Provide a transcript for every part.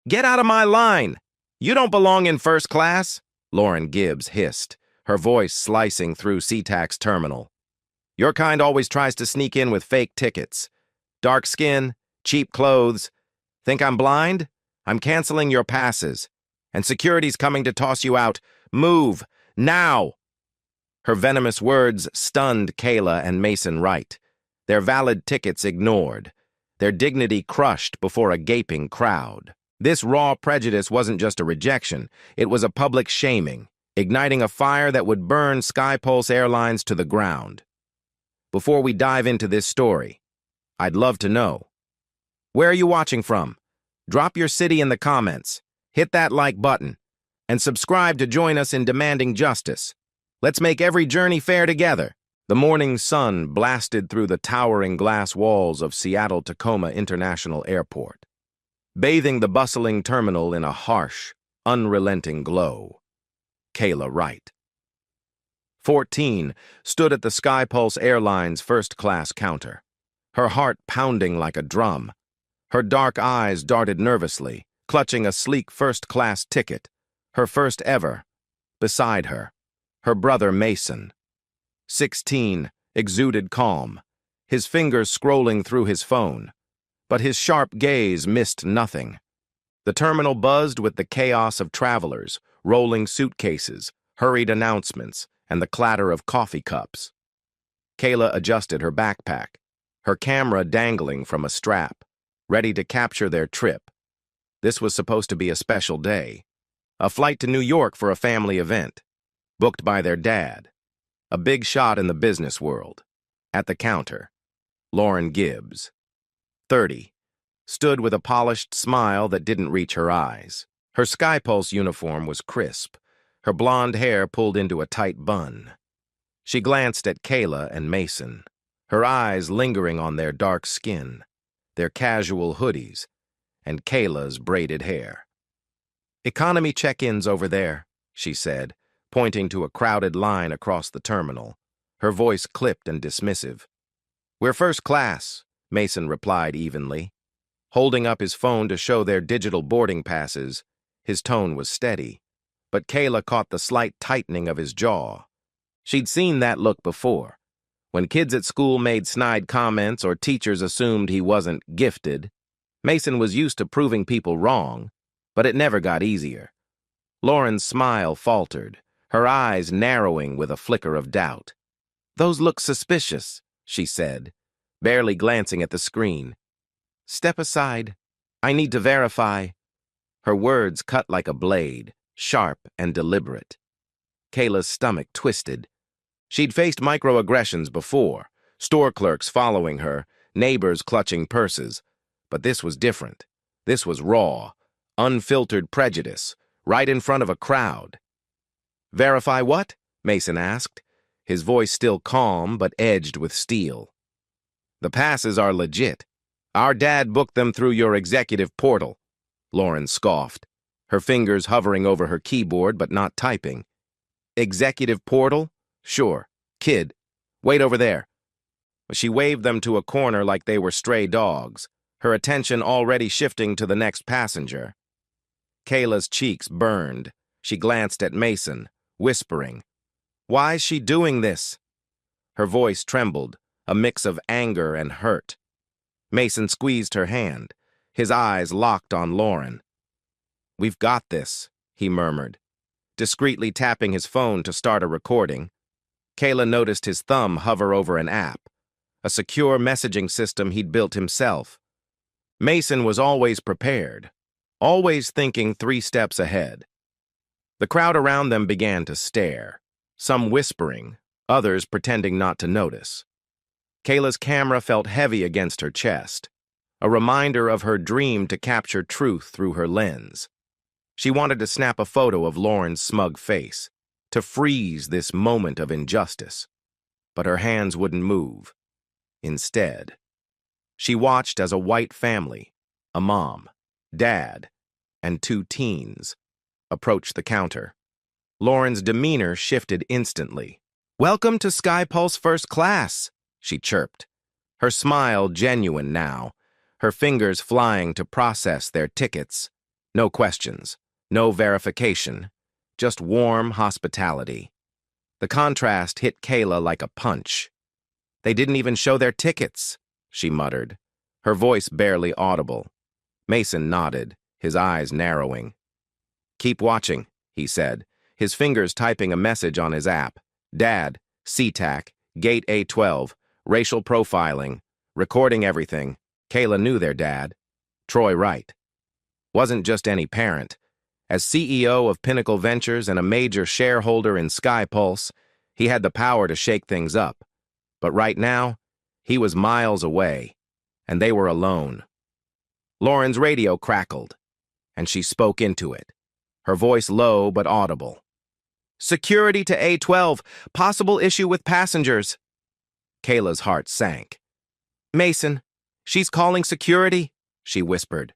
Get out of my line! You don't belong in first class, Lauren Gibbs hissed, her voice slicing through SeaTac's terminal. Your kind always tries to sneak in with fake tickets. Dark skin, cheap clothes. Think I'm blind? I'm canceling your passes. And security's coming to toss you out. Move! Now! Her venomous words stunned Kayla and Mason Wright, their valid tickets ignored, their dignity crushed before a gaping crowd. This raw prejudice wasn't just a rejection, it was a public shaming, igniting a fire that would burn SkyPulse Airlines to the ground. Before we dive into this story, I'd love to know, where are you watching from? Drop your city in the comments, hit that like button, and subscribe to join us in demanding justice. Let's make every journey fair together. The morning sun blasted through the towering glass walls of Seattle-Tacoma International Airport, bathing the bustling terminal in a harsh, unrelenting glow. Kayla Wright, 14, stood at the SkyPulse Airlines first-class counter, her heart pounding like a drum. Her dark eyes darted nervously, clutching a sleek first-class ticket, her first ever. Beside her, her brother Mason, 16, exuded calm, his fingers scrolling through his phone, but his sharp gaze missed nothing. The terminal buzzed with the chaos of travelers, rolling suitcases, hurried announcements, and the clatter of coffee cups. Kayla adjusted her backpack, her camera dangling from a strap, ready to capture their trip. This was supposed to be a special day, a flight to New York for a family event, booked by their dad, a big shot in the business world. At the counter, Lauren Gibbs, 30, stood with a polished smile that didn't reach her eyes. Her SkyPulse uniform was crisp, her blonde hair pulled into a tight bun. She glanced at Kayla and Mason, her eyes lingering on their dark skin, their casual hoodies, and Kayla's braided hair. "Economy check-ins over there," she said, pointing to a crowded line across the terminal, her voice clipped and dismissive. "We're first class," Mason replied evenly. Holding up his phone to show their digital boarding passes, his tone was steady, but Kayla caught the slight tightening of his jaw. She'd seen that look before, when kids at school made snide comments or teachers assumed he wasn't gifted. Mason was used to proving people wrong, but it never got easier. Lauren's smile faltered, her eyes narrowing with a flicker of doubt. "Those look suspicious," she said, barely glancing at the screen. "Step aside. I need to verify." Her words cut like a blade, sharp and deliberate. Kayla's stomach twisted. She'd faced microaggressions before, store clerks following her, neighbors clutching purses. But this was different. This was raw, unfiltered prejudice, right in front of a crowd. "Verify what?" Mason asked, his voice still calm but edged with steel. "The passes are legit. Our dad booked them through your executive portal," Lauren scoffed, her fingers hovering over her keyboard but not typing. "Executive portal? Sure. Kid, wait over there." She waved them to a corner like they were stray dogs, her attention already shifting to the next passenger. Kayla's cheeks burned. She glanced at Mason, whispering, "Why's she doing this?" Her voice trembled, a mix of anger and hurt. Mason squeezed her hand, his eyes locked on Lauren. "We've got this," he murmured, discreetly tapping his phone to start a recording. Kayla noticed his thumb hover over an app, a secure messaging system he'd built himself. Mason was always prepared, always thinking 3 steps ahead. The crowd around them began to stare, some whispering, others pretending not to notice. Kayla's camera felt heavy against her chest, a reminder of her dream to capture truth through her lens. She wanted to snap a photo of Lauren's smug face, to freeze this moment of injustice, but her hands wouldn't move. Instead, she watched as a white family, a mom, dad, and 2 teens, approached the counter. Lauren's demeanor shifted instantly. "Welcome to SkyPulse First Class," she chirped, her smile genuine now, her fingers flying to process their tickets. No questions, no verification, just warm hospitality. The contrast hit Kayla like a punch. They didn't even show their tickets, she muttered, her voice barely audible. Mason nodded, his eyes narrowing. Keep watching, he said, his fingers typing a message on his app. Dad, SeaTac, Gate A12, racial profiling, recording everything. Kayla knew their dad. Troy Wright. Wasn't just any parent. As CEO of Pinnacle Ventures and a major shareholder in SkyPulse, he had the power to shake things up. But right now, he was miles away, and they were alone. Lauren's radio crackled, and she spoke into it, her voice low but audible. Security to A12, possible issue with passengers. Kayla's heart sank. Mason, she's calling security, she whispered,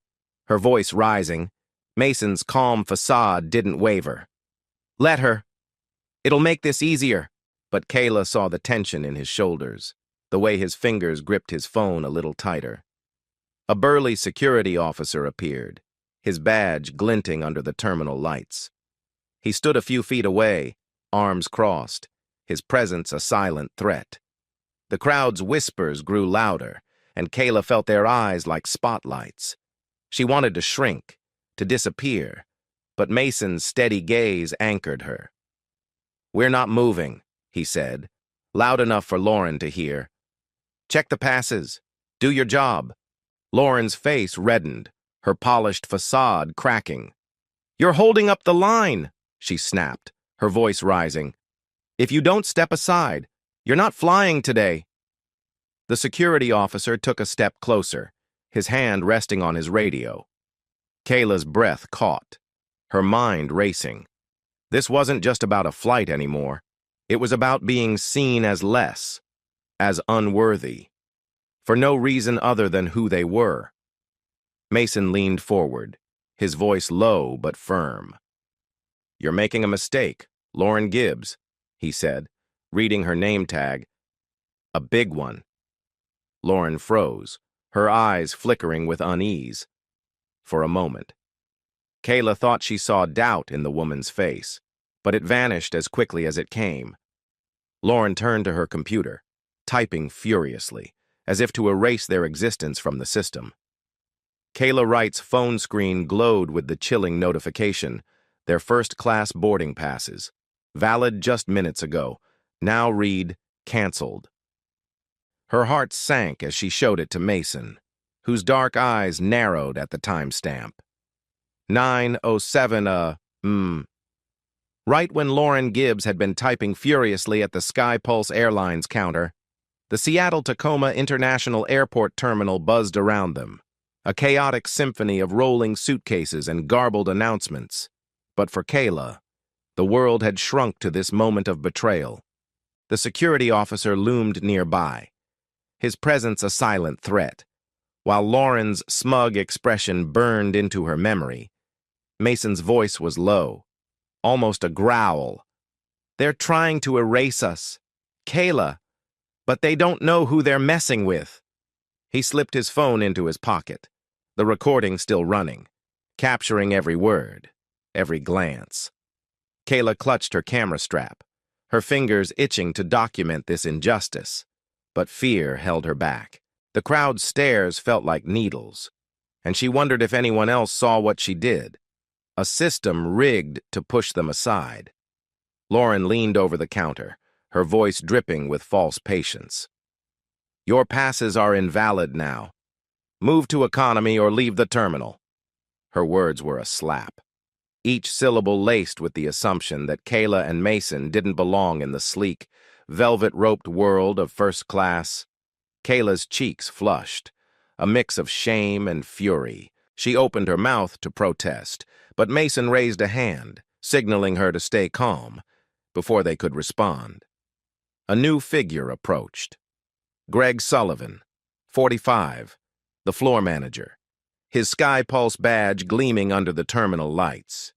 her voice rising. Mason's calm facade didn't waver. Let her. It'll make this easier. But Kayla saw the tension in his shoulders, the way his fingers gripped his phone a little tighter. A burly security officer appeared, his badge glinting under the terminal lights. He stood a few feet away, arms crossed, his presence a silent threat. The crowd's whispers grew louder, and Kayla felt their eyes like spotlights. She wanted to shrink, to disappear, but Mason's steady gaze anchored her. We're not moving, he said, loud enough for Lauren to hear. Check the passes. Do your job. Lauren's face reddened, her polished facade cracking. You're holding up the line, she snapped, her voice rising. If you don't step aside, you're not flying today. The security officer took a step closer, his hand resting on his radio. Kayla's breath caught, her mind racing. This wasn't just about a flight anymore. It was about being seen as less, as unworthy, for no reason other than who they were. Mason leaned forward, his voice low but firm. You're making a mistake, Lauren Gibbs, he said, reading her name tag. A big one. Lauren froze, her eyes flickering with unease. For a moment. Kayla thought she saw doubt in the woman's face, but it vanished as quickly as it came. Lauren turned to her computer, typing furiously, as if to erase their existence from the system. Kayla Wright's phone screen glowed with the chilling notification, their first-class boarding passes, valid just minutes ago, now read, canceled. Her heart sank as she showed it to Mason, whose dark eyes narrowed at the timestamp. 9:07, Right when Lauren Gibbs had been typing furiously at the SkyPulse Airlines counter, the Seattle-Tacoma International Airport terminal buzzed around them, a chaotic symphony of rolling suitcases and garbled announcements. But for Kayla, the world had shrunk to this moment of betrayal. The security officer loomed nearby, his presence a silent threat. While Lauren's smug expression burned into her memory, Mason's voice was low, almost a growl. They're trying to erase us, Kayla, but they don't know who they're messing with. He slipped his phone into his pocket, the recording still running, capturing every word, every glance. Kayla clutched her camera strap, her fingers itching to document this injustice, but fear held her back. The crowd's stares felt like needles, and she wondered if anyone else saw what she did. A system rigged to push them aside. Lauren leaned over the counter, her voice dripping with false patience. Your passes are invalid now. Move to economy or leave the terminal. Her words were a slap, each syllable laced with the assumption that Kayla and Mason didn't belong in the sleek, velvet-roped world of first class. Kayla's cheeks flushed, a mix of shame and fury. She opened her mouth to protest, but Mason raised a hand, signaling her to stay calm, before they could respond. A new figure approached. Greg Sullivan, 45, the floor manager, his SkyPulse badge gleaming under the terminal lights.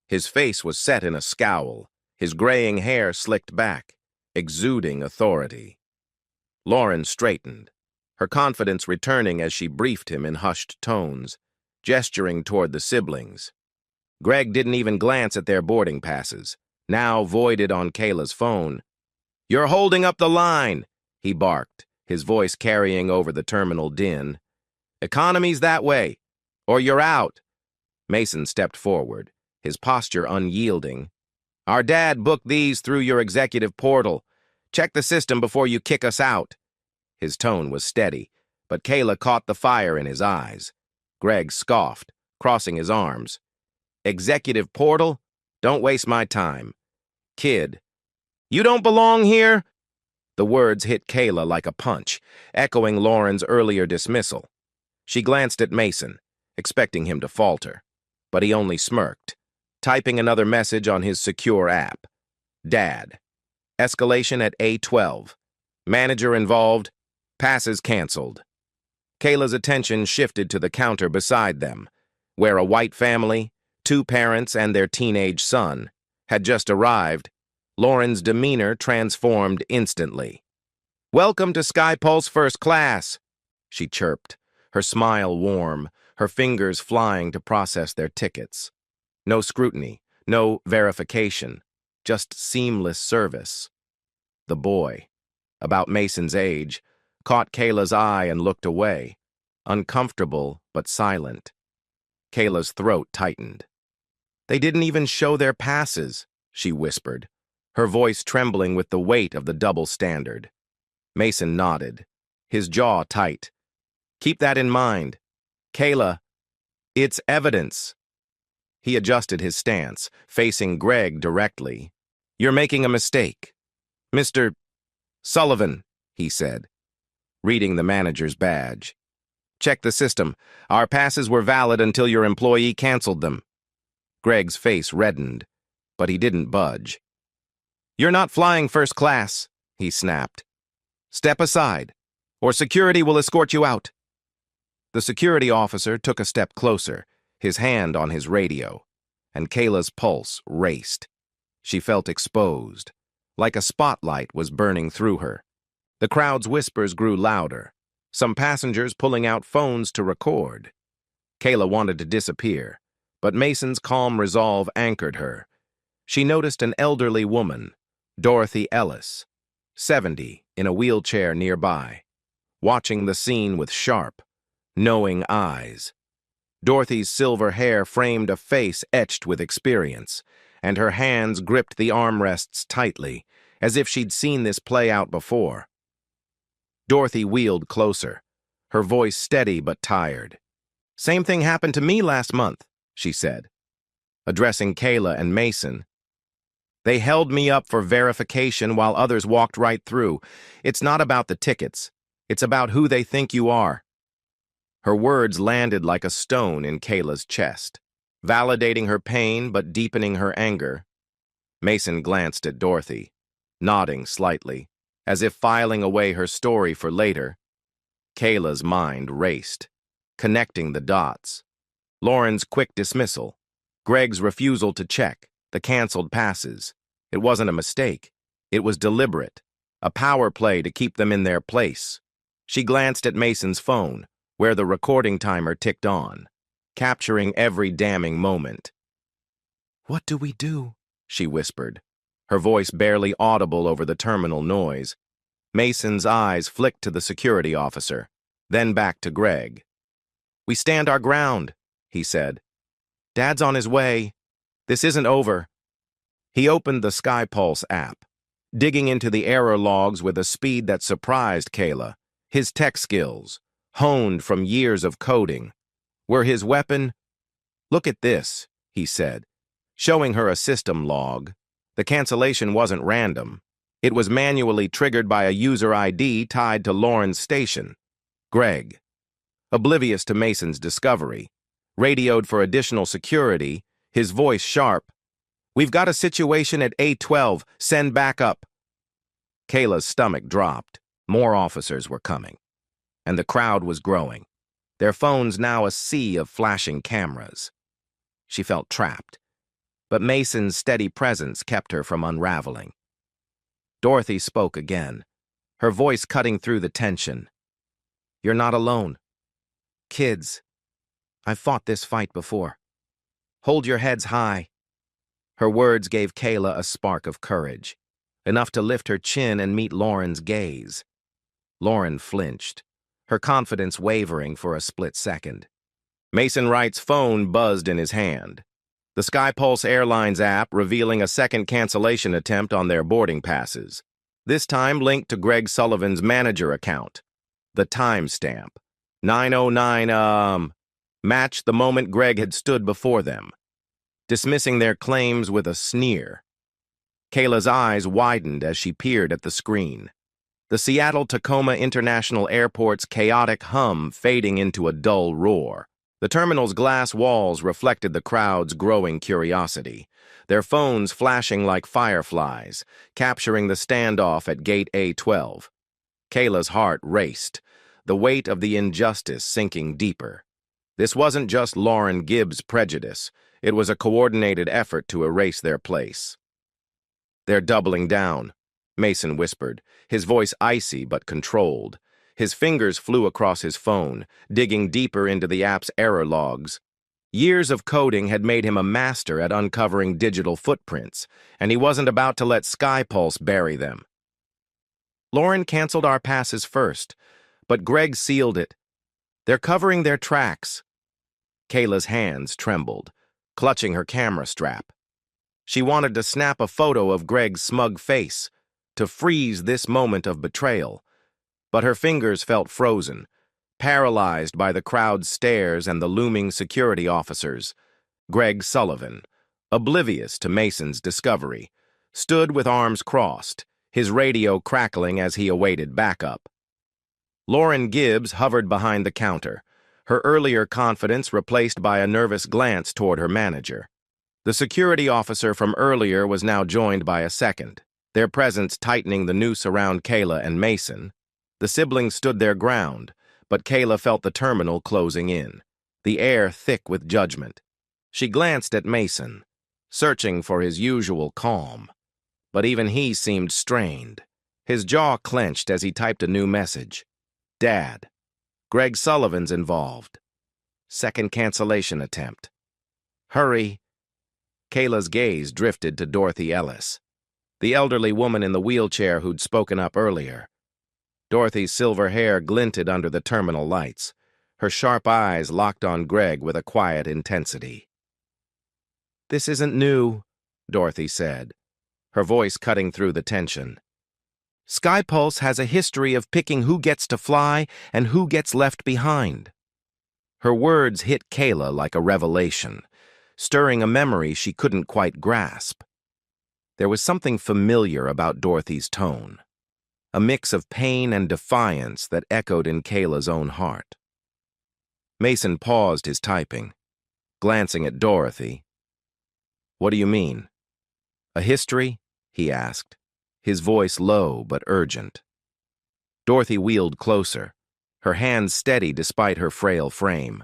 His face was set in a scowl, his graying hair slicked back, exuding authority. Lauren straightened, her confidence returning as she briefed him in hushed tones. gesturing toward the siblings. Greg didn't even glance at their boarding passes, now voided on Kayla's phone. "You're holding up the line," he barked, his voice carrying over the terminal din. "Economy's that way, or you're out." Mason stepped forward, his posture unyielding. "Our dad booked these through your executive portal. Check the system before you kick us out." His tone was steady, but Kayla caught the fire in his eyes. Greg scoffed, crossing his arms. "Executive portal? Don't waste my time. Kid, you don't belong here?" The words hit Kayla like a punch, echoing Lauren's earlier dismissal. She glanced at Mason, expecting him to falter, but he only smirked, typing another message on his secure app. "Dad. Escalation at A12. Manager involved. Passes canceled." Kayla's attention shifted to the counter beside them, where a white family, 2 parents and their teenage son, had just arrived. Lauren's demeanor transformed instantly. "Welcome to Skypulse First Class," she chirped, her smile warm, her fingers flying to process their tickets. No scrutiny, no verification, just seamless service. The boy, about Mason's age, caught Kayla's eye and looked away, uncomfortable but silent. Kayla's throat tightened. "They didn't even show their passes," she whispered, her voice trembling with the weight of the double standard. Mason nodded, his jaw tight. "Keep that in mind. Kayla, it's evidence." He adjusted his stance, facing Greg directly. "You're making a mistake. Mr. Sullivan," he said, reading the manager's badge. "Check the system. Our passes were valid until your employee canceled them." Greg's face reddened, but he didn't budge. "You're not flying first class," he snapped. "Step aside, or security will escort you out." The security officer took a step closer, his hand on his radio, and Kayla's pulse raced. She felt exposed, like a spotlight was burning through her. The crowd's whispers grew louder, some passengers pulling out phones to record. Kayla wanted to disappear, but Mason's calm resolve anchored her. She noticed an elderly woman, Dorothy Ellis, 70, in a wheelchair nearby, watching the scene with sharp, knowing eyes. Dorothy's silver hair framed a face etched with experience, and her hands gripped the armrests tightly, as if she'd seen this play out before. Dorothy wheeled closer, her voice steady but tired. "Same thing happened to me last month," she said. Addressing Kayla and Mason, "They held me up for verification while others walked right through. It's not about the tickets. It's about who they think you are." Her words landed like a stone in Kayla's chest, validating her pain but deepening her anger. Mason glanced at Dorothy, nodding slightly, as if filing away her story for later. Kayla's mind raced, connecting the dots. Lauren's quick dismissal, Greg's refusal to check, the canceled passes. It wasn't a mistake. It was deliberate, a power play to keep them in their place. She glanced at Mason's phone, where the recording timer ticked on, capturing every damning moment. "What do we do?" she whispered, her voice barely audible over the terminal noise. Mason's eyes flicked to the security officer, then back to Greg. "We stand our ground," he said. "Dad's on his way. This isn't over." He opened the Skypulse app, digging into the error logs with a speed that surprised Kayla. His tech skills, honed from years of coding, were his weapon. "Look at this," he said, showing her a system log. The cancellation wasn't random. It was manually triggered by a user ID tied to Lauren's station. Greg, oblivious to Mason's discovery, radioed for additional security, his voice sharp. "We've got a situation at A12. Send backup." Kayla's stomach dropped. More officers were coming, and the crowd was growing, their phones now a sea of flashing cameras. She felt trapped, but Mason's steady presence kept her from unraveling. Dorothy spoke again, her voice cutting through the tension. "You're not alone. Kids, I've fought this fight before. Hold your heads high." Her words gave Kayla a spark of courage, enough to lift her chin and meet Lauren's gaze. Lauren flinched, her confidence wavering for a split second. Mason Wright's phone buzzed in his hand. The SkyPulse Airlines app revealing a second cancellation attempt on their boarding passes, this time linked to Greg Sullivan's manager account. The timestamp, 9:09, matched the moment Greg had stood before them, dismissing their claims with a sneer. Kayla's eyes widened as she peered at the screen, the Seattle-Tacoma International Airport's chaotic hum fading into a dull roar. The terminal's glass walls reflected the crowd's growing curiosity, their phones flashing like fireflies, capturing the standoff at Gate A12. Kayla's heart raced, the weight of the injustice sinking deeper. This wasn't just Lauren Gibbs' prejudice, it was a coordinated effort to erase their place. "They're doubling down," Mason whispered, his voice icy but controlled. His fingers flew across his phone, digging deeper into the app's error logs. Years of coding had made him a master at uncovering digital footprints, and he wasn't about to let SkyPulse bury them. "Lauren canceled our passes first, but Greg sealed it. They're covering their tracks." Kayla's hands trembled, clutching her camera strap. She wanted to snap a photo of Greg's smug face, to freeze this moment of betrayal. But her fingers felt frozen, paralyzed by the crowd's stares and the looming security officers. Greg Sullivan, oblivious to Mason's discovery, stood with arms crossed, his radio crackling as he awaited backup. Lauren Gibbs hovered behind the counter, her earlier confidence replaced by a nervous glance toward her manager. The security officer from earlier was now joined by a second, their presence tightening the noose around Kayla and Mason. The siblings stood their ground, but Kayla felt the terminal closing in, the air thick with judgment. She glanced at Mason, searching for his usual calm, but even he seemed strained. His jaw clenched as he typed a new message. "Dad, Greg Sullivan's involved. Second cancellation attempt. Hurry." Kayla's gaze drifted to Dorothy Ellis, the elderly woman in the wheelchair who'd spoken up earlier. Dorothy's silver hair glinted under the terminal lights, her sharp eyes locked on Greg with a quiet intensity. "This isn't new," Dorothy said, her voice cutting through the tension. "SkyPulse has a history of picking who gets to fly and who gets left behind." Her words hit Kayla like a revelation, stirring a memory she couldn't quite grasp. There was something familiar about Dorothy's tone, a mix of pain and defiance that echoed in Kayla's own heart. Mason paused his typing, glancing at Dorothy. "What do you mean? A history?" he asked, his voice low but urgent. Dorothy wheeled closer, her hands steady despite her frail frame.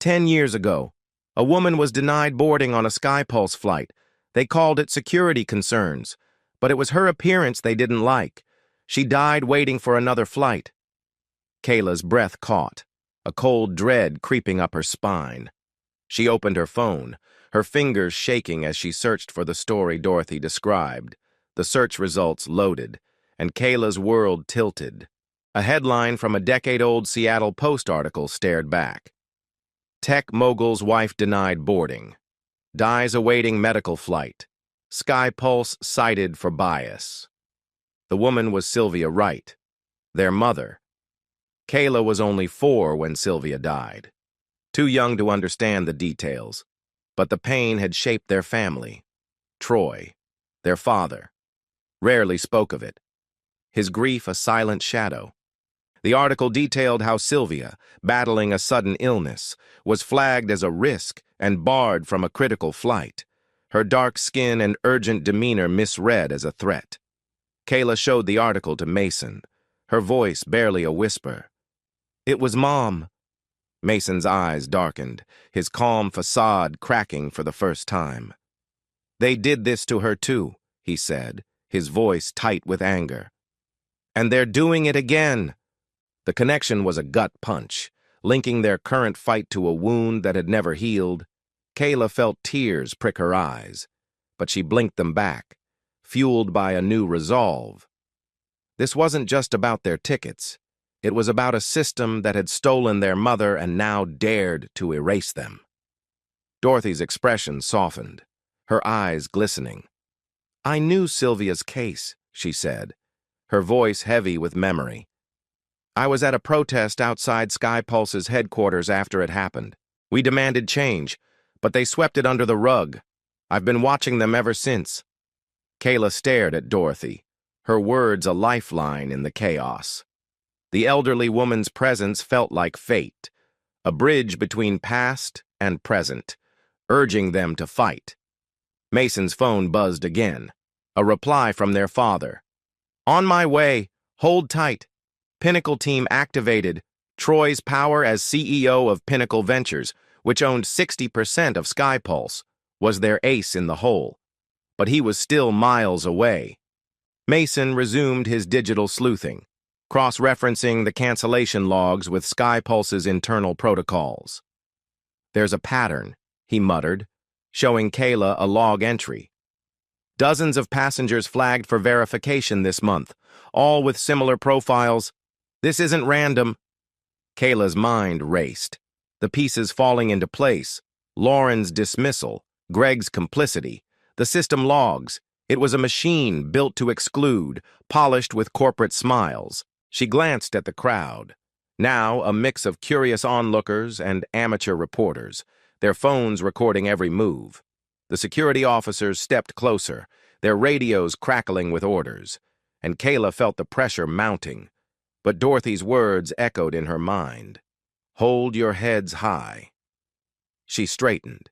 10 years ago, a woman was denied boarding on a SkyPulse flight. They called it security concerns, but it was her appearance they didn't like. She died waiting for another flight. Kayla's breath caught, a cold dread creeping up her spine. She opened her phone, her fingers shaking as she searched for the story Dorothy described. The search results loaded, and Kayla's world tilted. A headline from a decade-old Seattle Post article stared back. "Tech mogul's wife denied boarding. Dies awaiting medical flight. SkyPulse cited for bias." The woman was Sylvia Wright, their mother. Kayla was only 4 when Sylvia died, too young to understand the details, but the pain had shaped their family. Troy, their father, rarely spoke of it, his grief a silent shadow. The article detailed how Sylvia, battling a sudden illness, was flagged as a risk and barred from a critical flight, her dark skin and urgent demeanor misread as a threat. Kayla showed the article to Mason, her voice barely a whisper. "It was Mom." Mason's eyes darkened, his calm facade cracking for the first time. "They did this to her too," he said, his voice tight with anger. "And they're doing it again." The connection was a gut punch, linking their current fight to a wound that had never healed. Kayla felt tears prick her eyes, but she blinked them back, fueled by a new resolve. This wasn't just about their tickets. It was about a system that had stolen their mother and now dared to erase them. Dorothy's expression softened, her eyes glistening. "I knew Sylvia's case," she said, her voice heavy with memory. "I was at a protest outside Sky Pulse's headquarters after it happened. We demanded change, but they swept it under the rug. I've been watching them ever since." Kayla stared at Dorothy, her words a lifeline in the chaos. The elderly woman's presence felt like fate, a bridge between past and present, urging them to fight. Mason's phone buzzed again, a reply from their father. "On my way. Hold tight. Pinnacle team activated. Troy's power as CEO of Pinnacle Ventures, which owned 60% of Sky Pulse, was their ace in the hole. But he was still miles away." Mason resumed his digital sleuthing, cross-referencing the cancellation logs with Sky Pulse's internal protocols. "There's a pattern," he muttered, showing Kayla a log entry. "Dozens of passengers flagged for verification this month, all with similar profiles. This isn't random." Kayla's mind raced, the pieces falling into place. Lauren's dismissal, Greg's complicity, the system logs. It was a machine built to exclude, polished with corporate smiles. She glanced at the crowd, now a mix of curious onlookers and amateur reporters, their phones recording every move. The security officers stepped closer, their radios crackling with orders, and Kayla felt the pressure mounting. But Dorothy's words echoed in her mind. "Hold your heads high." She straightened,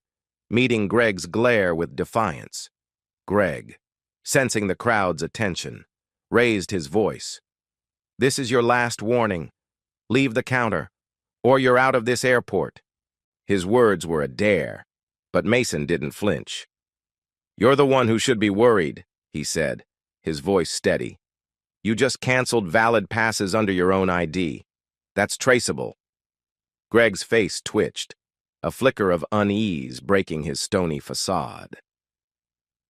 meeting Greg's glare with defiance. Greg, sensing the crowd's attention, raised his voice. "This is your last warning. Leave the counter, or you're out of this airport." His words were a dare, but Mason didn't flinch. "You're the one who should be worried," he said, his voice steady. "You just canceled valid passes under your own ID. That's traceable." Greg's face twitched, a flicker of unease breaking his stony facade.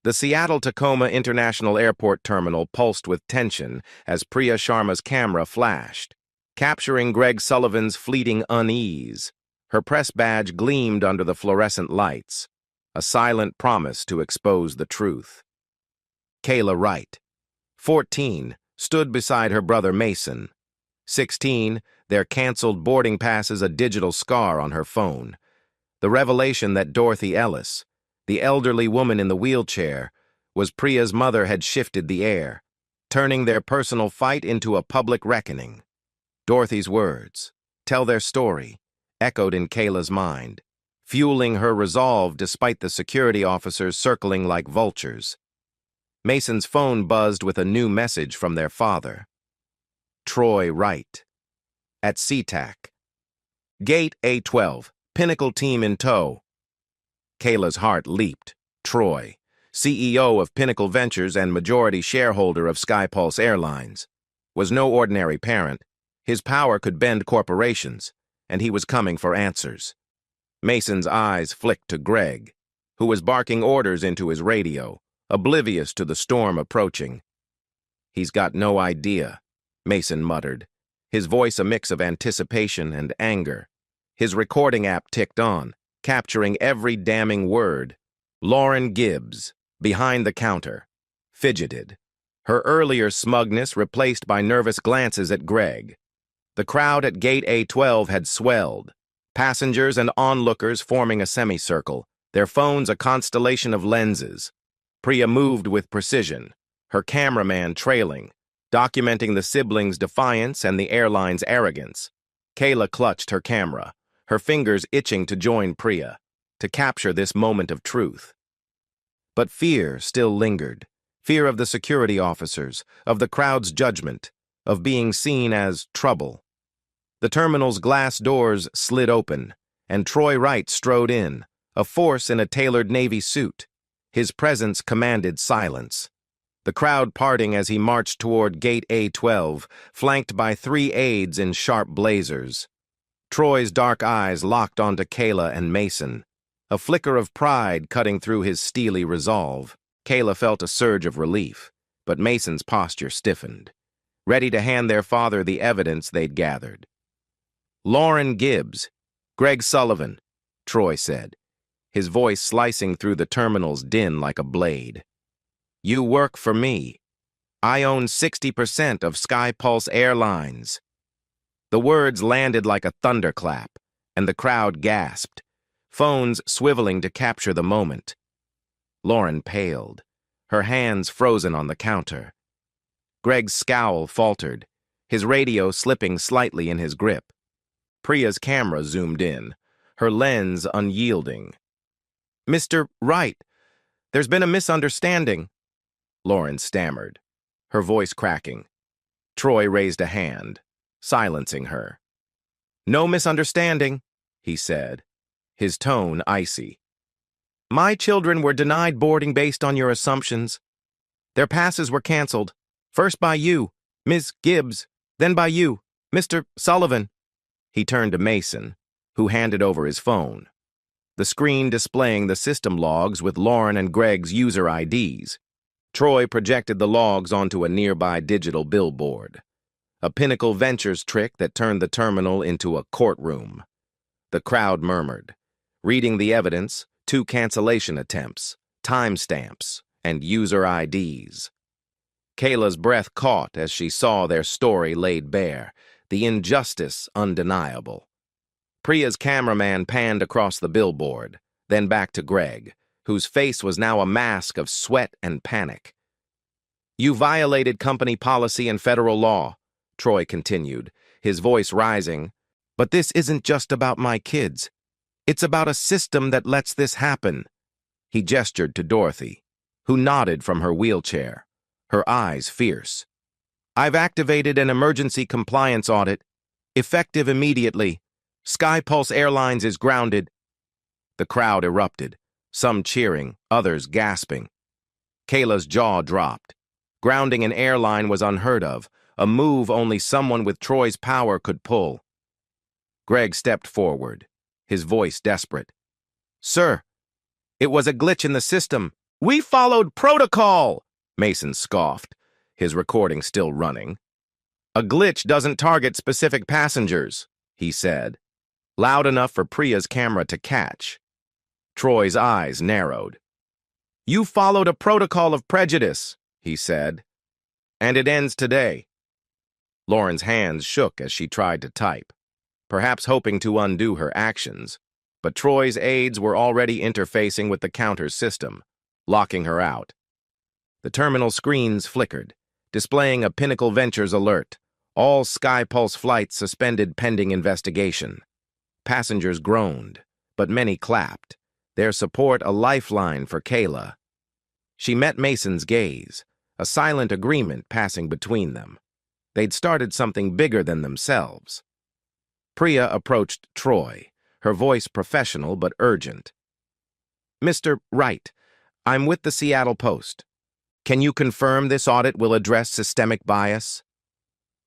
The Seattle-Tacoma International Airport terminal pulsed with tension as Priya Sharma's camera flashed, capturing Greg Sullivan's fleeting unease. Her press badge gleamed under the fluorescent lights, a silent promise to expose the truth. Kayla Wright, 14, stood beside her brother Mason. 16, their canceled boarding passes a digital scar on her phone. The revelation that Dorothy Ellis, the elderly woman in the wheelchair, was Priya's mother had shifted the air, turning their personal fight into a public reckoning. Dorothy's words, "Tell their story," echoed in Kayla's mind, fueling her resolve despite the security officers circling like vultures. Mason's phone buzzed with a new message from their father. Troy Wright. At SeaTac. Gate A12, Pinnacle team in tow. Kayla's heart leaped. Troy, CEO of Pinnacle Ventures and majority shareholder of Sky Pulse Airlines, was no ordinary parent. His power could bend corporations, and he was coming for answers. Mason's eyes flicked to Greg, who was barking orders into his radio, oblivious to the storm approaching. "He's got no idea," Mason muttered, his voice a mix of anticipation and anger. His recording app ticked on, capturing every damning word. Lauren Gibbs, behind the counter, fidgeted, her earlier smugness replaced by nervous glances at Greg. The crowd at Gate A12 had swelled, passengers and onlookers forming a semicircle, their phones a constellation of lenses. Priya moved with precision, her cameraman trailing, documenting the siblings' defiance and the airline's arrogance. Kayla clutched her camera, her fingers itching to join Priya, to capture this moment of truth. But fear still lingered, fear of the security officers, of the crowd's judgment, of being seen as trouble. The terminal's glass doors slid open, and Troy Wright strode in, a force in a tailored Navy suit. His presence commanded silence, the crowd parting as he marched toward Gate A12, flanked by 3 aides in sharp blazers. Troy's dark eyes locked onto Kayla and Mason, a flicker of pride cutting through his steely resolve. Kayla felt a surge of relief, but Mason's posture stiffened, ready to hand their father the evidence they'd gathered. "Lauren Gibbs, Greg Sullivan," Troy said, his voice slicing through the terminal's din like a blade. "You work for me. I own 60% of SkyPulse Airlines." The words landed like a thunderclap, and the crowd gasped, phones swiveling to capture the moment. Lauren paled, her hands frozen on the counter. Greg's scowl faltered, his radio slipping slightly in his grip. Priya's camera zoomed in, her lens unyielding. "Mr. Wright, there's been a misunderstanding," Lauren stammered, her voice cracking. Troy raised a hand, silencing her. "No misunderstanding," he said, his tone icy. "My children were denied boarding based on your assumptions. Their passes were canceled, first by you, Ms. Gibbs, then by you, Mr. Sullivan." He turned to Mason, who handed over his phone, the screen displaying the system logs with Lauren and Greg's user IDs. Troy projected the logs onto a nearby digital billboard, a Pinnacle Ventures trick that turned the terminal into a courtroom. The crowd murmured, reading the evidence, 2 cancellation attempts, timestamps, and user IDs. Kayla's breath caught as she saw their story laid bare, the injustice undeniable. Priya's cameraman panned across the billboard, then back to Greg, whose face was now a mask of sweat and panic. "You violated company policy and federal law," Troy continued, his voice rising. "But this isn't just about my kids. It's about a system that lets this happen." He gestured to Dorothy, who nodded from her wheelchair, her eyes fierce. "I've activated an emergency compliance audit, effective immediately. SkyPulse Airlines is grounded." The crowd erupted, some cheering, others gasping. Kayla's jaw dropped. Grounding an airline was unheard of, a move only someone with Troy's power could pull. Greg stepped forward, his voice desperate. "Sir, it was a glitch in the system. We followed protocol," Mason scoffed, his recording still running. "A glitch doesn't target specific passengers," he said, loud enough for Priya's camera to catch. Troy's eyes narrowed. "You followed a protocol of prejudice," he said, "and it ends today." Lauren's hands shook as she tried to type, perhaps hoping to undo her actions, but Troy's aides were already interfacing with the counter system, locking her out. The terminal screens flickered, displaying a Pinnacle Ventures alert, all SkyPulse flights suspended pending investigation. Passengers groaned, but many clapped, their support a lifeline for Kayla. She met Mason's gaze, a silent agreement passing between them. They'd started something bigger than themselves. Priya approached Troy, her voice professional but urgent. "Mr. Wright, I'm with the Seattle Post. Can you confirm this audit will address systemic bias?"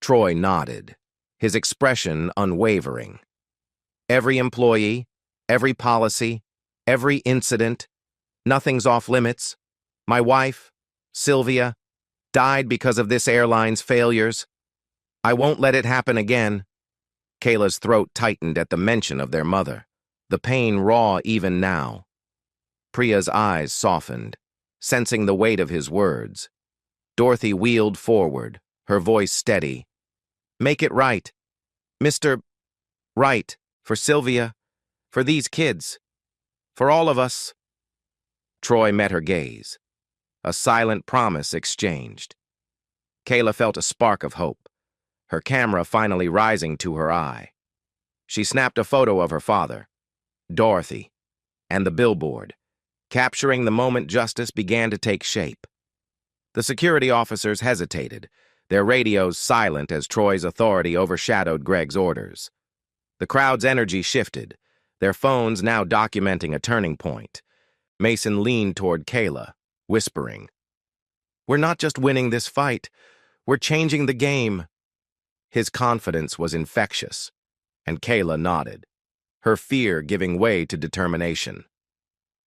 Troy nodded, his expression unwavering. "Every employee, every policy, every incident, nothing's off limits. My wife, Sylvia, died because of this airline's failures. I won't let it happen again." Kayla's throat tightened at the mention of their mother, the pain raw even now. Priya's eyes softened, sensing the weight of his words. Dorothy wheeled forward, her voice steady. "Make it right. Mr. Wright, for Sylvia, for these kids, for all of us." Troy met her gaze, a silent promise exchanged. Kayla felt a spark of hope, her camera finally rising to her eye. She snapped a photo of her father, Dorothy, and the billboard, capturing the moment justice began to take shape. The security officers hesitated, their radios silent as Troy's authority overshadowed Greg's orders. The crowd's energy shifted, their phones now documenting a turning point. Mason leaned toward Kayla, whispering, "We're not just winning this fight, we're changing the game." His confidence was infectious, And Kayla nodded, her fear giving way to determination.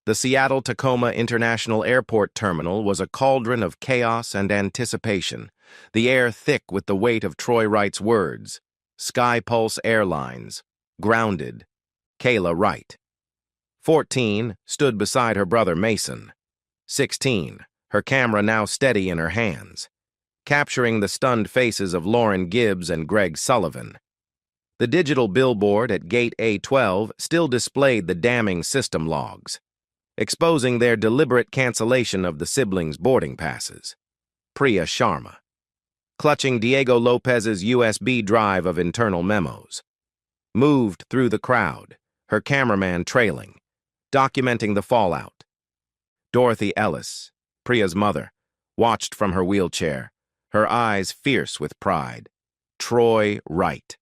The Seattle-Tacoma International Airport terminal was a cauldron of chaos and anticipation, the air thick with the weight of Troy Wright's words. SkyPulse Airlines. Grounded. Kayla Wright. 14, stood beside her brother Mason. 16, her camera now steady in her hands, capturing the stunned faces of Lauren Gibbs and Greg Sullivan. The digital billboard at Gate A12 still displayed the damning system logs, exposing their deliberate cancellation of the siblings' boarding passes. Priya Sharma, clutching Diego Lopez's USB drive of internal memos, moved through the crowd, her cameraman trailing, documenting the fallout. Dorothy Ellis, Priya's mother, watched from her wheelchair, her eyes fierce with pride. Troy Wright,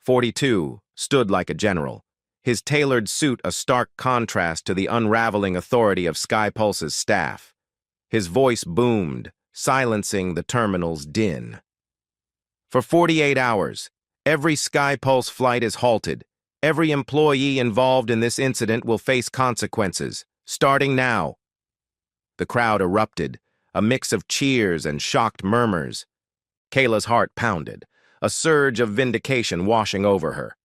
42, stood like a general, his tailored suit a stark contrast to the unraveling authority of SkyPulse's staff. His voice boomed, silencing the terminal's din. For 48 hours, every SkyPulse flight is halted. Every employee involved in this incident will face consequences, starting now. The crowd erupted, a mix of cheers and shocked murmurs. Kayla's heart pounded, a surge of vindication washing over her.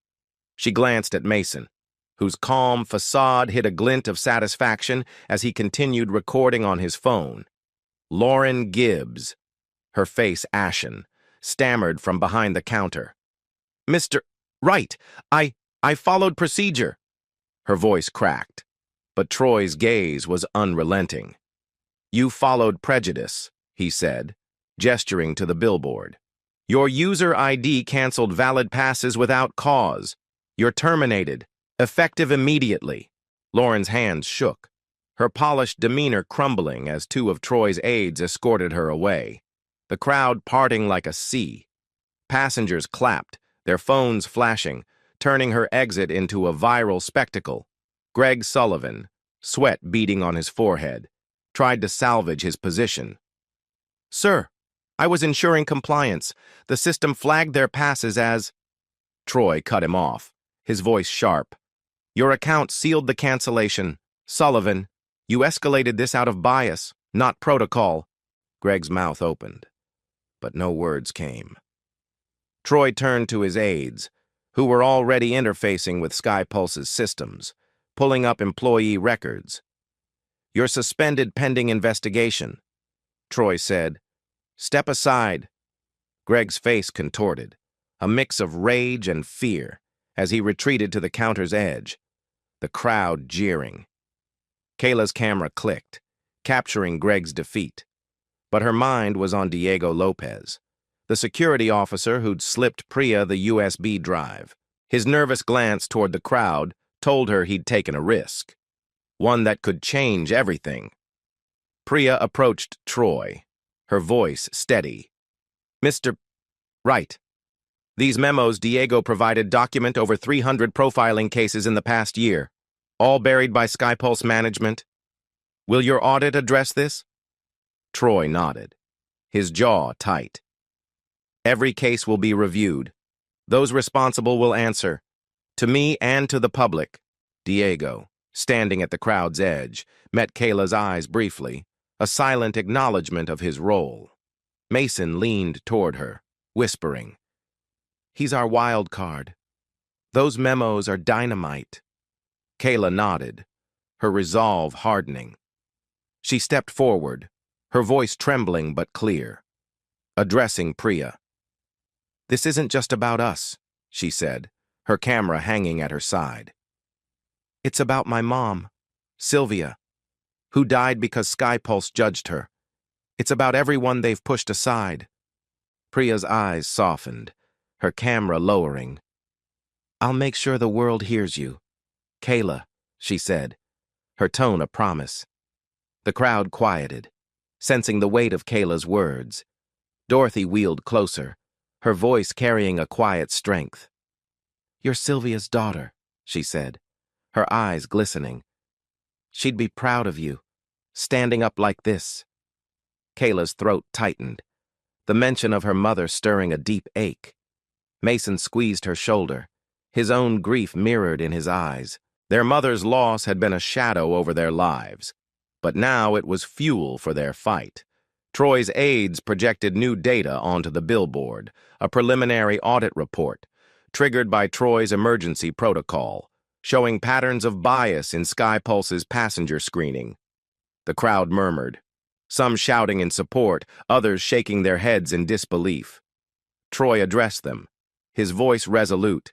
She glanced at Mason, whose calm facade hid a glint of satisfaction as he continued recording on his phone. Lauren Gibbs, her face ashen, stammered from behind the counter. "Mr. Wright, I followed procedure." Her voice cracked, but Troy's gaze was unrelenting. "You followed prejudice," he said, gesturing to the billboard. "Your user ID canceled valid passes without cause. You're terminated, effective immediately." Lauren's hands shook, her polished demeanor crumbling as two of Troy's aides escorted her away, the crowd parting like a sea. Passengers clapped, their phones flashing, turning her exit into a viral spectacle. Greg Sullivan, sweat beading on his forehead, tried to salvage his position. "Sir, I was ensuring compliance. The system flagged their passes as—" Troy cut him off, his voice sharp. "Your account sealed the cancellation. Sullivan, you escalated this out of bias, not protocol." Greg's mouth opened, but no words came. Troy turned to his aides, who were already interfacing with SkyPulse's systems, pulling up employee records. "You're suspended pending investigation," Troy said. "Step aside." Greg's face contorted, a mix of rage and fear, as he retreated to the counter's edge, the crowd jeering. Kayla's camera clicked, capturing Greg's defeat, but her mind was on Diego Lopez, the security officer who'd slipped Priya the USB drive. His nervous glance toward the crowd told her he'd taken a risk, one that could change everything. Priya approached Troy, her voice steady. "Mr. Wright, these memos Diego provided document over 300 profiling cases in the past year, all buried by SkyPulse management. Will your audit address this?" Troy nodded, his jaw tight. "Every case will be reviewed. Those responsible will answer, to me and to the public." Diego, standing at the crowd's edge, met Kayla's eyes briefly, a silent acknowledgement of his role. Mason leaned toward her, whispering, "He's our wild card. Those memos are dynamite." Kayla nodded, her resolve hardening. She stepped forward, her voice trembling but clear, addressing Priya. "This isn't just about us," she said, her camera hanging at her side. "It's about my mom, Sylvia, who died because SkyPulse judged her. It's about everyone they've pushed aside." Priya's eyes softened, her camera lowering. "I'll make sure the world hears you, Kayla," she said, her tone a promise. The crowd quieted, sensing the weight of Kayla's words. Dorothy wheeled closer, her voice carrying a quiet strength. "You're Sylvia's daughter," she said, her eyes glistening. "She'd be proud of you, standing up like this." Kayla's throat tightened, the mention of her mother stirring a deep ache. Mason squeezed her shoulder, his own grief mirrored in his eyes. Their mother's loss had been a shadow over their lives, but now it was fuel for their fight. Troy's aides projected new data onto the billboard, a preliminary audit report, triggered by Troy's emergency protocol, showing patterns of bias in SkyPulse's passenger screening. The crowd murmured, some shouting in support, others shaking their heads in disbelief. Troy addressed them, his voice resolute.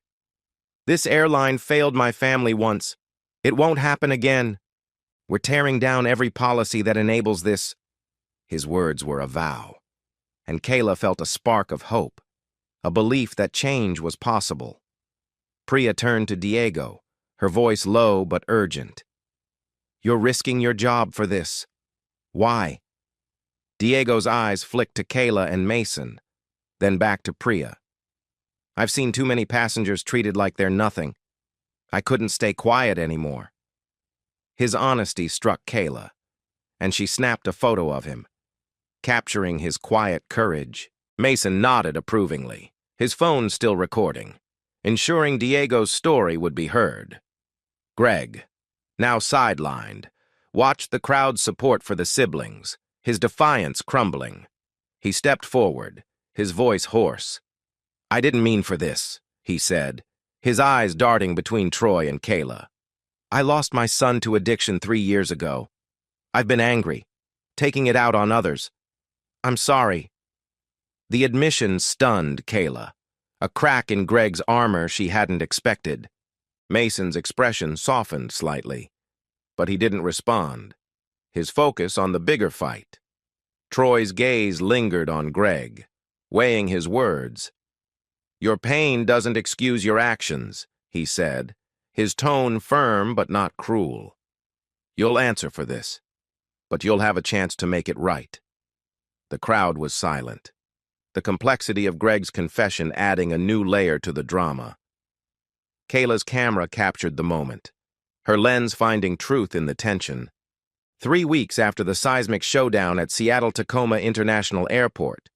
"This airline failed my family once. It won't happen again. We're tearing down every policy that enables this." His words were a vow, and Kayla felt a spark of hope, a belief that change was possible. Priya turned to Diego, her voice low but urgent. "You're risking your job for this. Why?" Diego's eyes flicked to Kayla and Mason, then back to Priya. "I've seen too many passengers treated like they're nothing. I couldn't stay quiet anymore." His honesty struck Kayla, and she snapped a photo of him, capturing his quiet courage. Mason nodded approvingly, his phone still recording, ensuring Diego's story would be heard. Greg, now sidelined, watched the crowd's support for the siblings, his defiance crumbling. He stepped forward, his voice hoarse. "I didn't mean for this," he said, his eyes darting between Troy and Kayla. "I lost my son to addiction 3 years ago. I've been angry, taking it out on others. I'm sorry." The admission stunned Kayla, a crack in Greg's armor she hadn't expected. Mason's expression softened slightly, but he didn't respond, his focus on the bigger fight. Troy's gaze lingered on Greg, weighing his words. "Your pain doesn't excuse your actions," he said, his tone firm but not cruel. "You'll answer for this, but you'll have a chance to make it right." The crowd was silent, the complexity of Greg's confession adding a new layer to the drama. Kayla's camera captured the moment, her lens finding truth in the tension. 3 weeks after the seismic showdown at Seattle-Tacoma International Airport,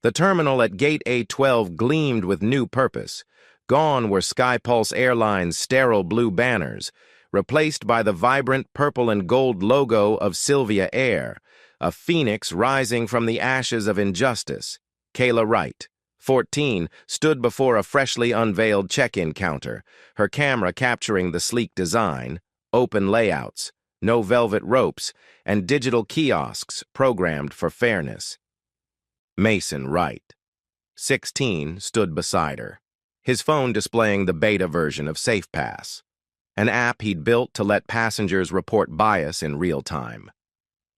the terminal at Gate A12 gleamed with new purpose. Gone were SkyPulse Airline's sterile blue banners, replaced by the vibrant purple and gold logo of Sylvia Air, a phoenix rising from the ashes of injustice. Kayla Wright, 14, stood before a freshly unveiled check-in counter, her camera capturing the sleek design, open layouts, no velvet ropes, and digital kiosks programmed for fairness. Mason Wright, 16, stood beside her, his phone displaying the beta version of SafePass, an app he'd built to let passengers report bias in real time.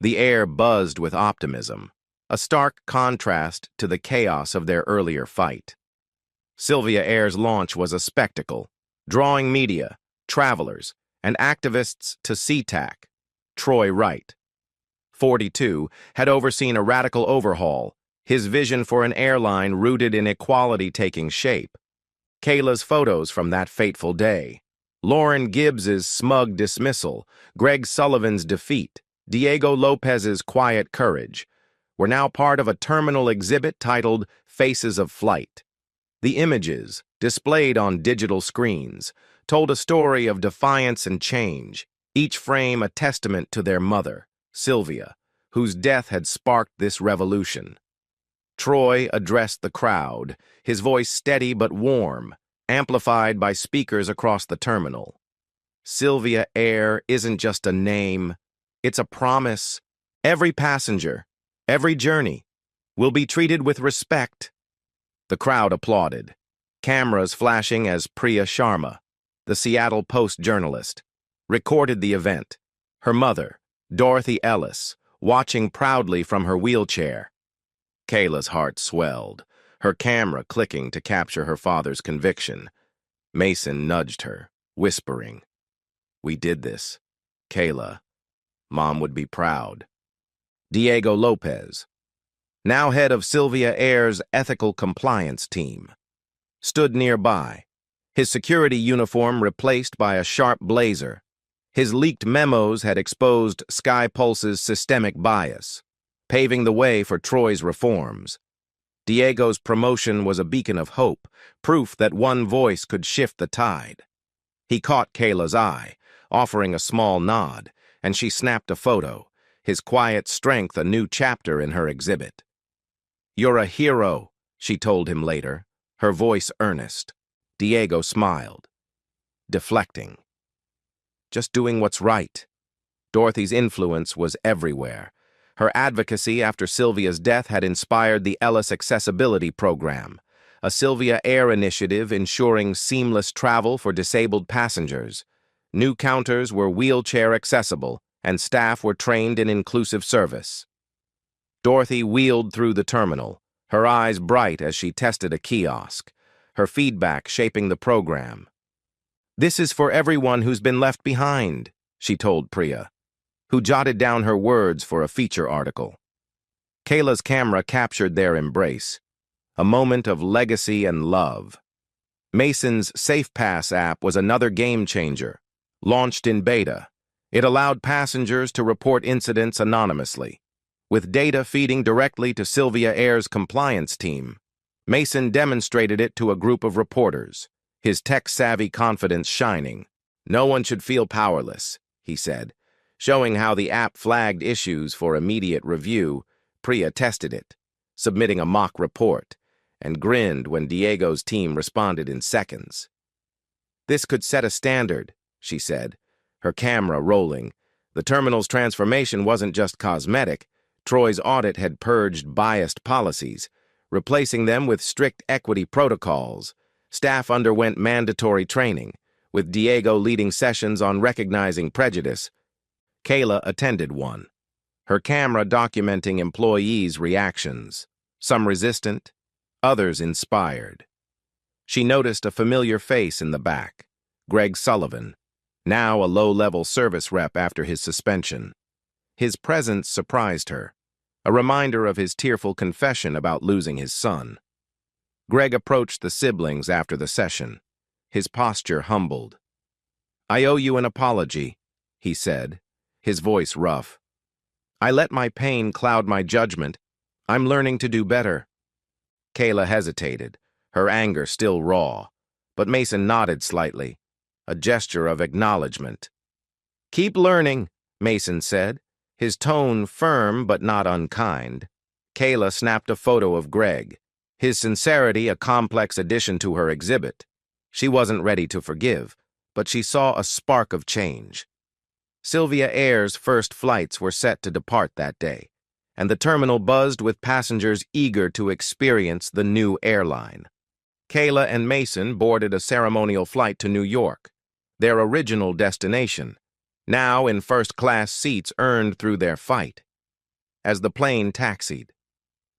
The air buzzed with optimism, a stark contrast to the chaos of their earlier fight. Sylvia Air's launch was a spectacle, drawing media, travelers, and activists to SeaTac. Troy Wright, 42, had overseen a radical overhaul, his vision for an airline rooted in equality taking shape. Kayla's photos from that fateful day, Lauren Gibbs's smug dismissal, Greg Sullivan's defeat, Diego Lopez's quiet courage, were now part of a terminal exhibit titled Faces of Flight. The images, displayed on digital screens, told a story of defiance and change, each frame a testament to their mother, Sylvia, whose death had sparked this revolution. Troy addressed the crowd, his voice steady but warm, amplified by speakers across the terminal. Sylvia Air isn't just a name, it's a promise. Every passenger, every journey, will be treated with respect. The crowd applauded, cameras flashing as Priya Sharma, the Seattle Post journalist, recorded the event, her mother, Dorothy Ellis, watching proudly from her wheelchair. Kayla's heart swelled, her camera clicking to capture her father's conviction. Mason nudged her, whispering, "We did this, Kayla. Mom would be proud." Diego Lopez, now head of Sylvia Air's ethical compliance team, stood nearby, his security uniform replaced by a sharp blazer. His leaked memos had exposed SkyPulse's systemic bias, paving the way for Troy's reforms. Diego's promotion was a beacon of hope, proof that one voice could shift the tide. He caught Kayla's eye, offering a small nod, and she snapped a photo, his quiet strength a new chapter in her exhibit. "You're a hero," she told him later, her voice earnest. Diego smiled, deflecting. Just doing what's right. Dorothy's influence was everywhere. Her advocacy after Sylvia's death had inspired the Ellis Accessibility Program, a Sylvia Air initiative ensuring seamless travel for disabled passengers. New counters were wheelchair accessible, and staff were trained in inclusive service. Dorothy wheeled through the terminal, her eyes bright as she tested a kiosk, her feedback shaping the program. "This is for everyone who's been left behind," she told Priya, who jotted down her words for a feature article. Kayla's camera captured their embrace, a moment of legacy and love. Mason's SafePass app was another game changer. Launched in beta, it allowed passengers to report incidents anonymously, with data feeding directly to Sylvia Air's compliance team. Mason demonstrated it to a group of reporters, his tech-savvy confidence shining. "No one should feel powerless," he said, showing how the app flagged issues for immediate review. Priya tested it, submitting a mock report, and grinned when Diego's team responded in seconds. "This could set a standard," she said, her camera rolling. The terminal's transformation wasn't just cosmetic. Troy's audit had purged biased policies, replacing them with strict equity protocols. Staff underwent mandatory training, with Diego leading sessions on recognizing prejudice. Kayla attended one, her camera documenting employees' reactions, some resistant, others inspired. She noticed a familiar face in the back, Greg Sullivan, now a low-level service rep after his suspension. His presence surprised her, a reminder of his tearful confession about losing his son. Greg approached the siblings after the session, his posture humbled. "I owe you an apology," he said, his voice rough. "I let my pain cloud my judgment. I'm learning to do better." Kayla hesitated, her anger still raw, but Mason nodded slightly, a gesture of acknowledgement. "Keep learning," Mason said, his tone firm but not unkind. Kayla snapped a photo of Greg, his sincerity a complex addition to her exhibit. She wasn't ready to forgive, but she saw a spark of change. Sylvia Air's first flights were set to depart that day, and the terminal buzzed with passengers eager to experience the new airline. Kayla and Mason boarded a ceremonial flight to New York, their original destination, now in first-class seats earned through their fight. As the plane taxied,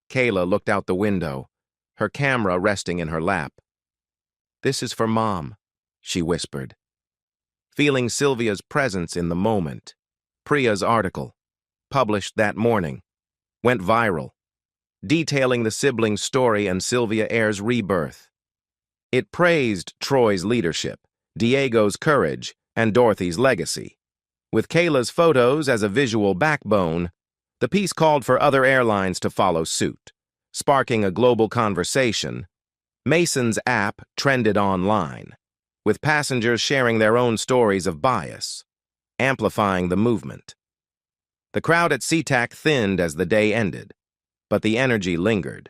Kayla looked out the window, her camera resting in her lap. "This is for Mom," she whispered. Feeling Sylvia's presence in the moment, Priya's article, published that morning, went viral, detailing the siblings' story and Sylvia Air's rebirth. It praised Troy's leadership, Diego's courage, and Dorothy's legacy. With Kayla's photos as a visual backbone, the piece called for other airlines to follow suit, sparking a global conversation. Mason's app trended online, with passengers sharing their own stories of bias, amplifying the movement. The crowd at SeaTac thinned as the day ended, but the energy lingered.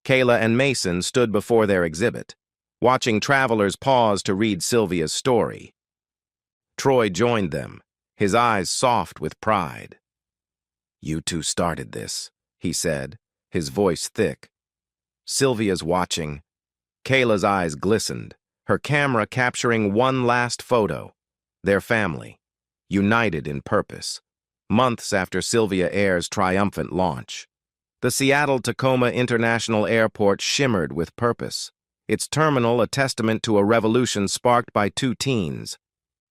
Kayla and Mason stood before their exhibit, watching travelers pause to read Sylvia's story. Troy joined them, his eyes soft with pride. "You two started this," he said, his voice thick. "Sylvia's watching." Kayla's eyes glistened, her camera capturing one last photo, their family, united in purpose, months after Sylvia Air's triumphant launch. The Seattle-Tacoma International Airport shimmered with purpose, its terminal a testament to a revolution sparked by two teens.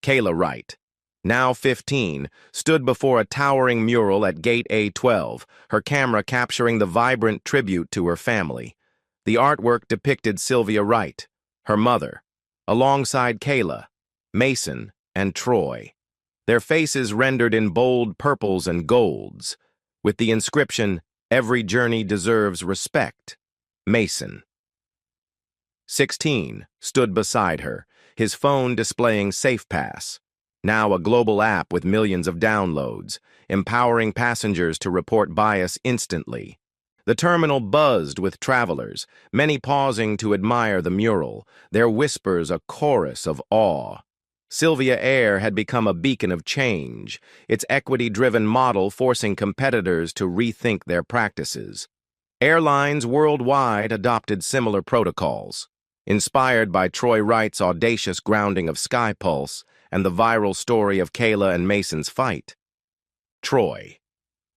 Kayla Wright, now 15, stood before a towering mural at Gate A12, her camera capturing the vibrant tribute to her family. The artwork depicted Sylvia Wright, her mother, alongside Kayla, Mason, and Troy, their faces rendered in bold purples and golds, with the inscription, "Every journey deserves respect." Mason, 16, stood beside her, his phone displaying SafePass, now a global app with millions of downloads, empowering passengers to report bias instantly. The terminal buzzed with travelers, many pausing to admire the mural, their whispers a chorus of awe. Sylvia Air had become a beacon of change, its equity-driven model forcing competitors to rethink their practices. Airlines worldwide adopted similar protocols, inspired by Troy Wright's audacious grounding of Skypulse and the viral story of Kayla and Mason's fight. Troy,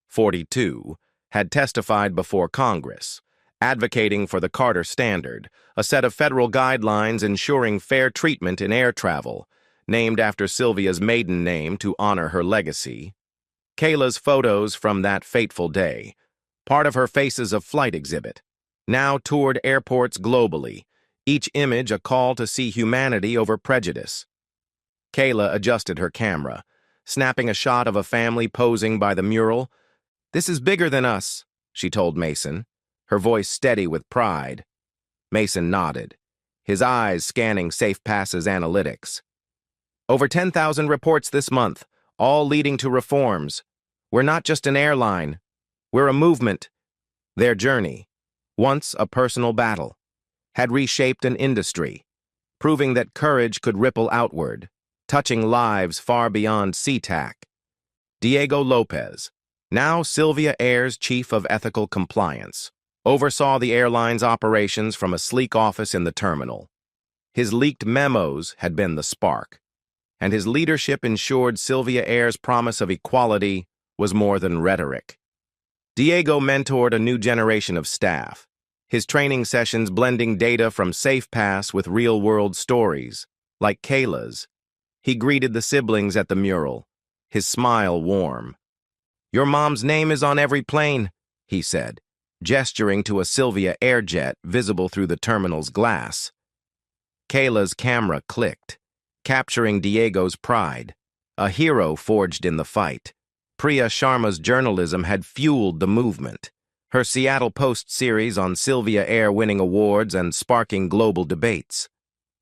42, had testified before Congress, advocating for the Carter Standard, a set of federal guidelines ensuring fair treatment in air travel, named after Sylvia's maiden name to honor her legacy. Kayla's photos from that fateful day, part of her Faces of Flight exhibit, now toured airports globally, each image a call to see humanity over prejudice. Kayla adjusted her camera, snapping a shot of a family posing by the mural. "This is bigger than us," she told Mason, her voice steady with pride. Mason nodded, his eyes scanning SafePass's analytics. "Over 10,000 reports this month, all leading to reforms. We're not just an airline. We're a movement." Their journey, once a personal battle, had reshaped an industry, proving that courage could ripple outward, touching lives far beyond SeaTac. Diego Lopez, now Sylvia Air's chief of ethical compliance, oversaw the airline's operations from a sleek office in the terminal. His leaked memos had been the spark, and his leadership ensured Sylvia Air's promise of equality was more than rhetoric. Diego mentored a new generation of staff, his training sessions blending data from SafePass with real-world stories, like Kayla's. He greeted the siblings at the mural, his smile warm. "Your mom's name is on every plane," he said, gesturing to a Sylvia Airjet visible through the terminal's glass. Kayla's camera clicked, capturing Diego's pride, a hero forged in the fight. Priya Sharma's journalism had fueled the movement, her Seattle Post series on Sylvia Air winning awards and sparking global debates.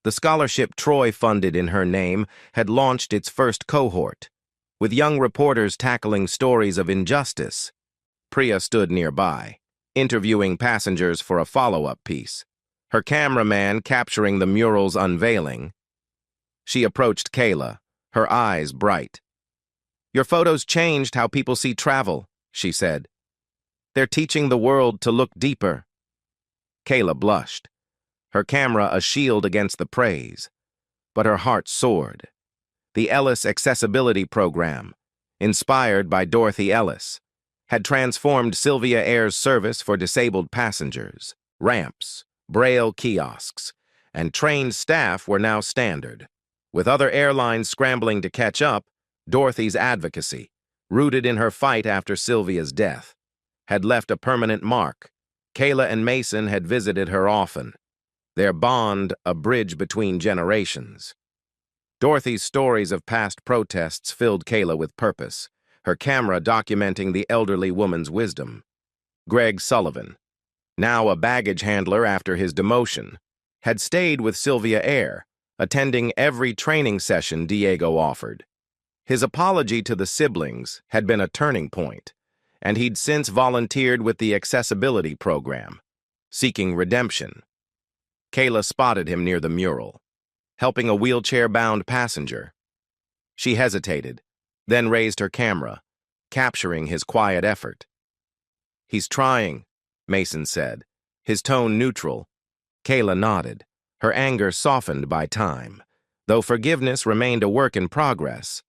The scholarship Troy funded in her name had launched its first cohort, with young reporters tackling stories of injustice. Priya stood nearby, interviewing passengers for a follow-up piece, her cameraman capturing the mural's unveiling. She approached Kayla, her eyes bright. "Your photos changed how people see travel," she said. "They're teaching the world to look deeper." Kayla blushed, her camera a shield against the praise, but her heart soared. The Ellis Accessibility Program, inspired by Dorothy Ellis, had transformed Sylvia Air's service for disabled passengers. Ramps, braille kiosks, and trained staff were now standard. With other airlines scrambling to catch up, Dorothy's advocacy, rooted in her fight after Sylvia's death, had left a permanent mark. Kayla and Mason had visited her often, their bond a bridge between generations. Dorothy's stories of past protests filled Kayla with purpose, her camera documenting the elderly woman's wisdom. Greg Sullivan, now a baggage handler after his demotion, had stayed with Sylvia Air, attending every training session Diego offered. His apology to the siblings had been a turning point, and he'd since volunteered with the Accessibility Program, seeking redemption. Kayla spotted him near the mural, helping a wheelchair-bound passenger. She hesitated, then raised her camera, capturing his quiet effort. "He's trying," Mason said, his tone neutral. Kayla nodded, her anger softened by time. Though forgiveness remained a work in progress,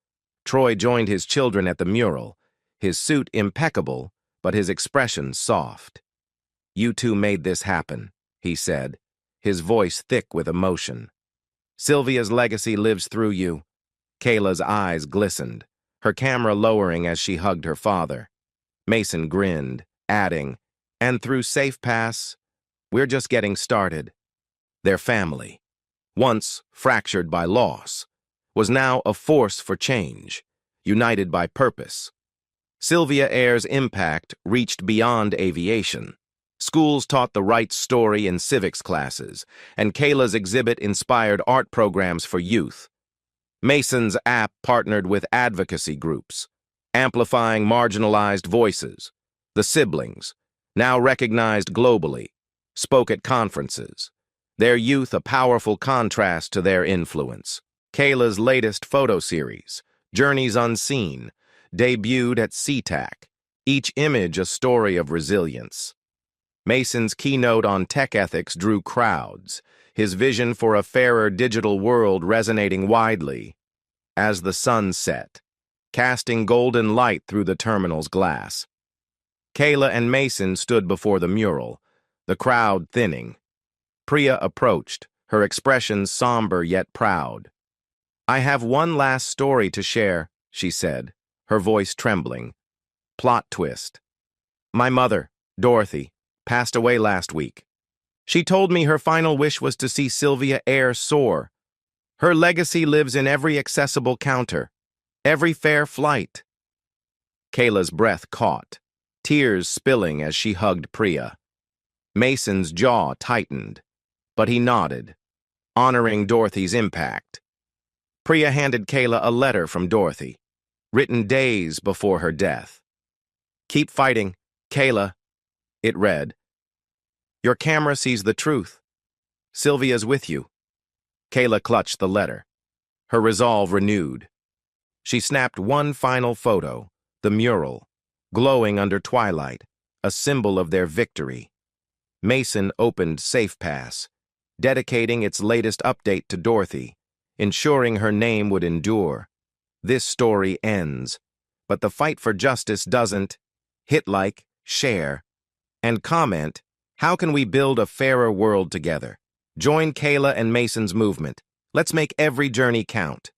Troy joined his children at the mural, his suit impeccable, but his expression soft. "You two made this happen," he said, his voice thick with emotion. "Sylvia's legacy lives through you." Kayla's eyes glistened, her camera lowering as she hugged her father. Mason grinned, adding, "And through SafePass, we're just getting started." Their family, once fractured by loss, was now a force for change, united by purpose. Sylvia Air's impact reached beyond aviation. Schools taught the right story in civics classes, and Kayla's exhibit inspired art programs for youth. Mason's app partnered with advocacy groups, amplifying marginalized voices. The siblings, now recognized globally, spoke at conferences, their youth a powerful contrast to their influence. Kayla's latest photo series, Journeys Unseen, debuted at SeaTac, each image a story of resilience. Mason's keynote on tech ethics drew crowds, his vision for a fairer digital world resonating widely. As the sun set, casting golden light through the terminal's glass, Kayla and Mason stood before the mural, the crowd thinning. Priya approached, her expression somber yet proud. "I have one last story to share," she said, her voice trembling. Plot twist. "My mother, Dorothy, passed away last week. She told me her final wish was to see Sylvia Air soar. Her legacy lives in every accessible counter, every fare flight." Kayla's breath caught, tears spilling as she hugged Priya. Mason's jaw tightened, but he nodded, honoring Dorothy's impact. Priya handed Kayla a letter from Dorothy, written days before her death. "Keep fighting, Kayla," it read. "Your camera sees the truth. Sylvia's with you." Kayla clutched the letter, her resolve renewed. She snapped one final photo, the mural, glowing under twilight, a symbol of their victory. Mason opened SafePass, dedicating its latest update to Dorothy, ensuring her name would endure. This story ends, but the fight for justice doesn't. Hit like, share, and comment, how can we build a fairer world together? Join Kayla and Mason's movement. Let's make every journey count.